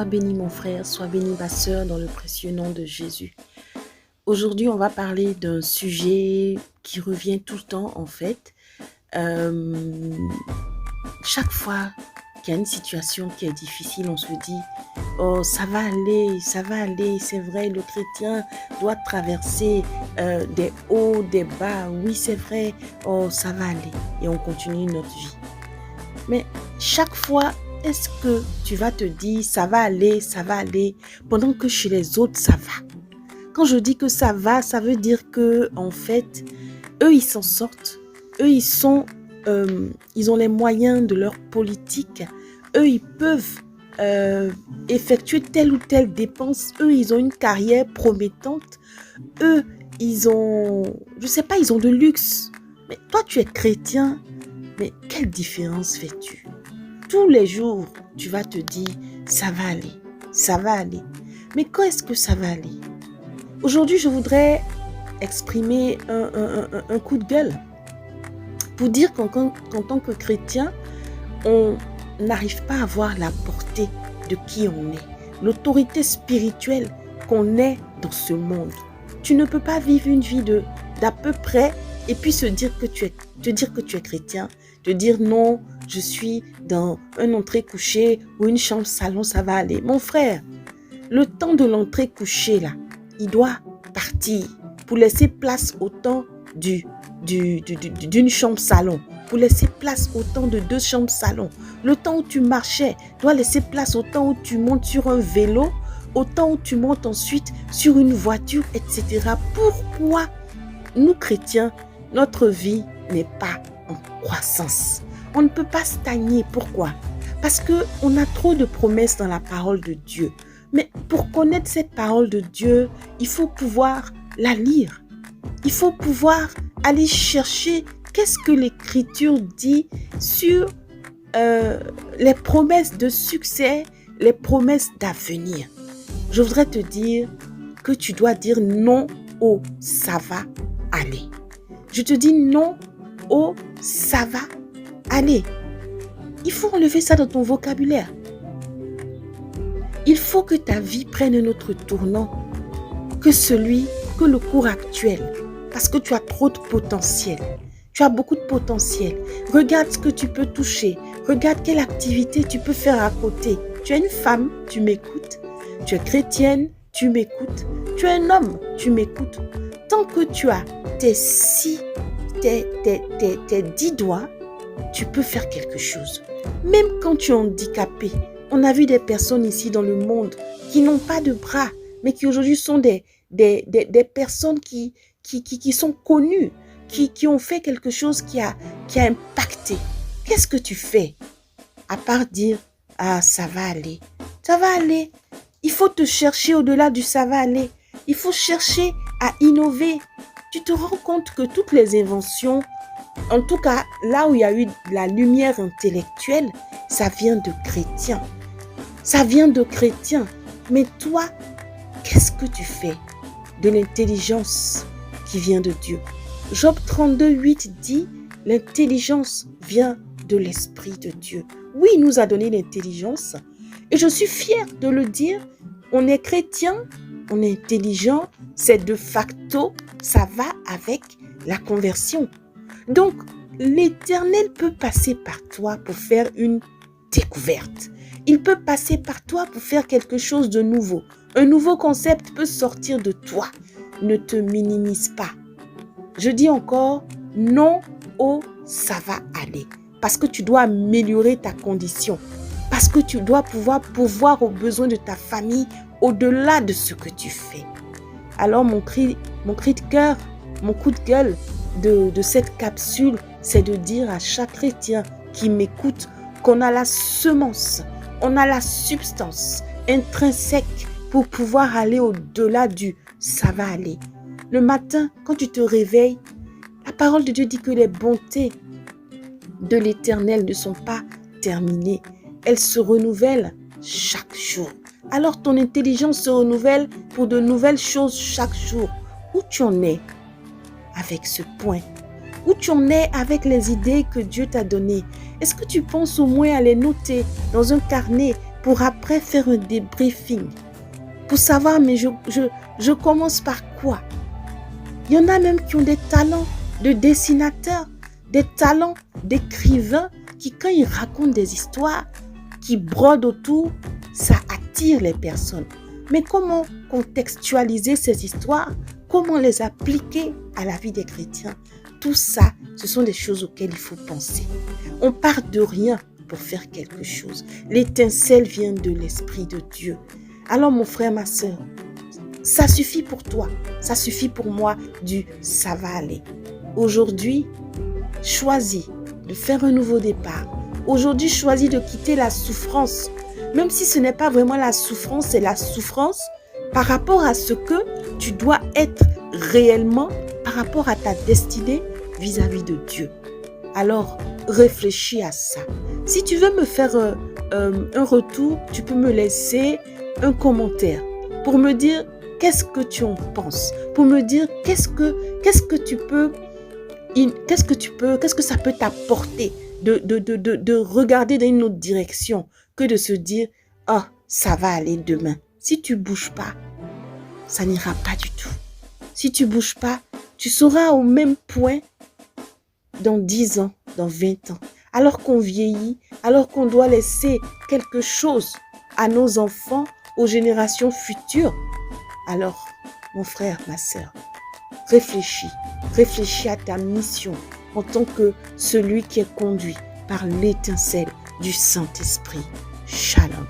béni mon frère, sois béni ma sœur dans le précieux nom de Jésus. Aujourd'hui, on va parler d'un sujet qui revient tout le temps en fait. Chaque fois qu'il y a une situation qui est difficile, on se dit « Oh, ça va aller, c'est vrai, le chrétien doit traverser des hauts, des bas, oui c'est vrai, oh ça va aller » et on continue notre vie. Mais chaque fois, est-ce que tu vas te dire ça va aller, pendant que chez les autres, ça va? Quand je dis que ça va, ça veut dire que en fait, eux, ils s'en sortent. Eux, ils ont les moyens de leur politique. Eux, ils peuvent effectuer telle ou telle dépense. Eux, ils ont une carrière promettante. Eux, ils ont de luxe. Mais toi, tu es chrétien. Mais quelle différence fais-tu? Tous les jours, tu vas te dire, ça va aller. Mais quand est-ce que ça va aller? Aujourd'hui, je voudrais exprimer un coup de gueule pour dire qu'en tant que chrétien, on n'arrive pas à voir la portée de qui on est, l'autorité spirituelle qu'on est dans ce monde. Tu ne peux pas vivre une vie d'à peu près et puis te dire que tu es chrétien, te dire non, je suis dans un entrée-couchée ou une chambre-salon, ça va aller. Mon frère, le temps de l'entrée-couchée là, il doit partir pour laisser place au temps d'une chambre-salon, pour laisser place au temps de 2 chambres-salon. Le temps où tu marchais doit laisser place au temps où tu montes sur un vélo, au temps où tu montes ensuite sur une voiture, etc. Pourquoi nous chrétiens, notre vie n'est pas en croissance? On ne peut pas stagner. Pourquoi? Parce qu'on a trop de promesses dans la parole de Dieu. Mais pour connaître cette parole de Dieu, il faut pouvoir la lire. Il faut pouvoir aller chercher qu'est-ce que l'Écriture dit sur les promesses de succès, les promesses d'avenir. Je voudrais te dire que tu dois dire non au ça va aller. Je te dis non au ça va aller. Il faut enlever ça dans ton vocabulaire. Il faut que ta vie prenne un autre tournant que le cours actuel. Parce que tu as trop de potentiel. Tu as beaucoup de potentiel. Regarde ce que tu peux toucher. Regarde quelle activité tu peux faire à côté. Tu es une femme, tu m'écoutes. Tu es chrétienne, tu m'écoutes. Tu es un homme, tu m'écoutes. Tant que tu as tes 10 doigts, tu peux faire quelque chose. Même quand tu es handicapé, on a vu des personnes ici dans le monde qui n'ont pas de bras, mais qui aujourd'hui sont des personnes qui sont connues, qui ont fait quelque chose qui a impacté. Qu'est-ce que tu fais? À part dire, ah, ça va aller. Ça va aller. Il faut te chercher au-delà du ça va aller. Il faut chercher à innover. Tu te rends compte que toutes les inventions, en tout cas, là où il y a eu la lumière intellectuelle, ça vient de chrétiens. Ça vient de chrétiens. Mais toi, qu'est-ce que tu fais de l'intelligence qui vient de Dieu? Job 32:8 dit, l'intelligence vient de l'Esprit de Dieu. Oui, il nous a donné l'intelligence. Et je suis fière de le dire. On est chrétien, on est intelligent. C'est de facto, ça va avec la conversion. Donc, l'Éternel peut passer par toi pour faire une découverte. Il peut passer par toi pour faire quelque chose de nouveau. Un nouveau concept peut sortir de toi. Ne te minimise pas. Je dis encore non au ça va aller. Parce que tu dois améliorer ta condition. Parce que tu dois pouvoir pourvoir aux besoins de ta famille au-delà de ce que tu fais. Alors mon cri de cœur, mon coup de gueule de cette capsule, c'est de dire à chaque chrétien qui m'écoute qu'on a la semence, on a la substance intrinsèque pour pouvoir aller au-delà du ça va aller. Le matin, quand tu te réveilles, la parole de Dieu dit que les bontés de l'Éternel ne sont pas terminées. Elles se renouvellent chaque jour. Alors ton intelligence se renouvelle pour de nouvelles choses chaque jour. Où tu en es avec ce point? Où tu en es avec les idées que Dieu t'a données? Est-ce que tu penses au moins à les noter dans un carnet pour après faire un débriefing, pour savoir, mais je commence par quoi? Il y en a même qui ont des talents de dessinateurs, des talents d'écrivains qui, quand ils racontent des histoires, qui brodent autour, ça attire les personnes. Mais comment contextualiser ces histoires? Comment les appliquer à la vie des chrétiens? Tout ça, ce sont des choses auxquelles il faut penser. On part de rien pour faire quelque chose. L'étincelle vient de l'Esprit de Dieu. Alors mon frère, ma soeur, ça suffit pour toi, ça suffit pour moi ça va aller. Aujourd'hui, choisis de faire un nouveau départ. Aujourd'hui, choisis de quitter la souffrance. Même si ce n'est pas vraiment la souffrance, c'est la souffrance par rapport à ce que tu dois être réellement, par rapport à ta destinée vis-à-vis de Dieu. Alors, réfléchis à ça. Si tu veux me faire un retour, tu peux me laisser un commentaire pour me dire qu'est-ce que tu en penses, pour me dire qu'est-ce que ça peut t'apporter de regarder dans une autre direction que de se dire « Oh, ça va aller demain ». Si tu ne bouges pas, ça n'ira pas du tout. Si tu ne bouges pas, tu seras au même point dans 10 ans, dans 20 ans. Alors qu'on vieillit, alors qu'on doit laisser quelque chose à nos enfants, aux générations futures. Alors, mon frère, ma sœur, réfléchis à ta mission en tant que celui qui est conduit par l'étincelle du Saint-Esprit. Shalom.